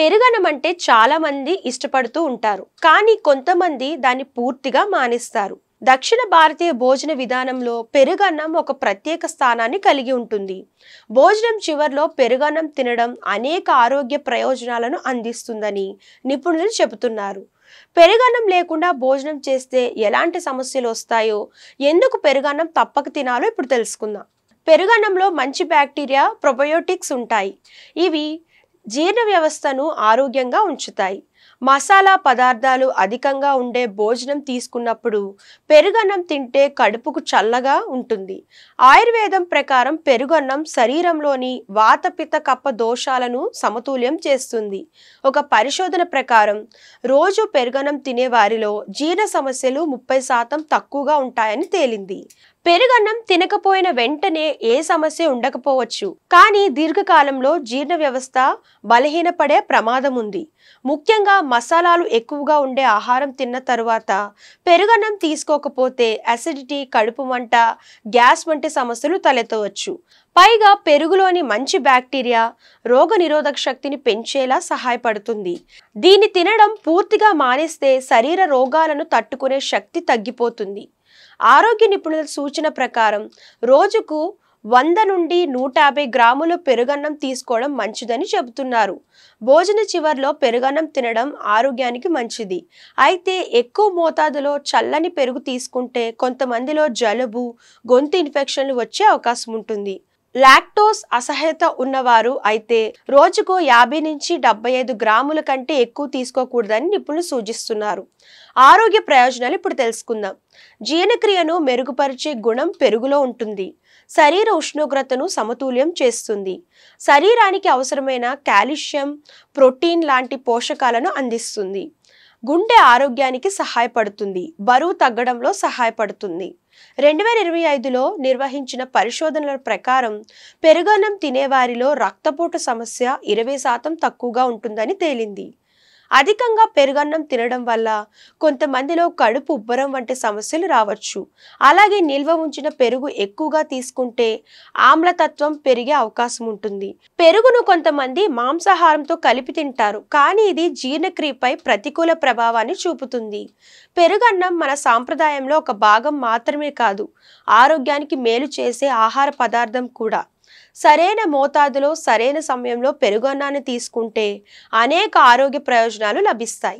పెరుగన్నం అంటే చాలా మంది ఇష్టపడుతూ ఉంటారు. కానీ కొంతమంది దాన్ని పూర్తిగా మానేస్తారు. దక్షిణ భారతీయ భోజన విధానంలో పెరుగన్నం ఒక ప్రత్యేక స్థానాన్ని కలిగి ఉంటుంది. భోజనం చివర్లో పెరుగన్నం తినడం అనేక ఆరోగ్య ప్రయోజనాలను అందిస్తుందని నిపుణులు చెబుతున్నారు. పెరుగన్నం లేకుండా భోజనం చేస్తే ఎలాంటి సమస్యలు వస్తాయో, ఎందుకు పెరుగన్నం తప్పక తినాలో ఇప్పుడు తెలుసుకుందాం. పెరుగన్నంలో మంచి బ్యాక్టీరియా, ప్రొబయోటిక్స్ ఉంటాయి. ఇవి జీర్ణ వ్యవస్థను ఆరోగ్యంగా ఉంచుతాయి. మసాలా పదార్థాలు అధికంగా ఉండే భోజనం తీసుకున్నప్పుడు పెరుగన్నం తింటే కడుపుకు చల్లగా ఉంటుంది. ఆయుర్వేదం ప్రకారం పెరుగన్నం శరీరంలోని వాతపిత్త కఫ దోషాలను సమతుల్యం చేస్తుంది. ఒక పరిశోధన ప్రకారం రోజు పెరుగన్నం తినే వారిలో జీర్ణ సమస్యలు 30% తక్కువగా ఉంటాయని తేలింది. పెరుగన్నం తినకపోయిన వెంటనే ఏ సమస్య ఉండకపోవచ్చు, కానీ దీర్ఘకాలంలో జీర్ణ వ్యవస్థ బలహీనపడే ప్రమాదం ఉంది. ముఖ్యంగా మసాలాలు ఎక్కువగా ఉండే ఆహారం తిన్న తరువాత పెరుగన్నం తీసుకోకపోతే అసిడిటీ, కడుపు మంట, గ్యాస్ వంటి సమస్యలు తలెత్తవచ్చు. పైగా పెరుగులోని మంచి బ్యాక్టీరియా రోగ నిరోధక శక్తిని పెంచేలా సహాయపడుతుంది. దీన్ని తినడం పూర్తిగా మానేస్తే శరీర రోగాలను తట్టుకునే శక్తి తగ్గిపోతుంది. ఆరోగ్య నిపుణుల సూచన ప్రకారం రోజుకు 100 నుండి 150 గ్రాముల పెరుగన్నం తీసుకోవడం మంచిదని చెబుతున్నారు. భోజన చివర్లో పెరుగన్నం తినడం ఆరోగ్యానికి మంచిది. అయితే ఎక్కువ మోతాదులో చల్లని పెరుగు తీసుకుంటే కొంతమందిలో జలుబు, గొంతు ఇన్ఫెక్షన్లు వచ్చే అవకాశం ఉంటుంది. లాక్టోస్ అసహ్యత ఉన్నవారు అయితే రోజుకు 50 నుంచి 75 గ్రాముల కంటే ఎక్కువ తీసుకోకూడదని నిపుణులు సూచిస్తున్నారు. ఆరోగ్య ప్రయోజనాలు ఇప్పుడు తెలుసుకుందాం. జీర్ణక్రియను మెరుగుపరిచే గుణం పెరుగులో ఉంటుంది. శరీర ఉష్ణోగ్రతను సమతుల్యం చేస్తుంది. శరీరానికి అవసరమైన కాల్షియం, ప్రోటీన్ లాంటి పోషకాలను అందిస్తుంది. గుండె ఆరోగ్యానికి సహాయపడుతుంది. బరువు తగ్గడంలో సహాయపడుతుంది. 2025లో నిర్వహించిన పరిశోధనల ప్రకారం పెరుగన్నం తినేవారిలో రక్తపోటు సమస్య 20% తక్కువగా ఉంటుందని తేలింది. అధికంగా పెరుగన్నం తినడం వల్ల కొంతమందిలో కడుపు ఉబ్బరం వంటి సమస్యలు రావచ్చు. అలాగే నిల్వ ఉంచిన పెరుగు ఎక్కువగా తీసుకుంటే ఆమ్లతత్వం పెరిగే అవకాశం ఉంటుంది. పెరుగును కొంతమంది మాంసాహారంతో కలిపి తింటారు, కానీ ఇది జీర్ణక్రియపై ప్రతికూల ప్రభావాన్ని చూపుతుంది. పెరుగన్నం మన సాంప్రదాయంలో ఒక భాగం మాత్రమే కాదు, ఆరోగ్యానికి మేలు చేసే ఆహార పదార్థం కూడా. సరైన మోతాదులో సరైన సమయంలో పెరుగన్నాన్ని తీసుకుంటే అనేక ఆరోగ్య ప్రయోజనాలు లభిస్తాయి.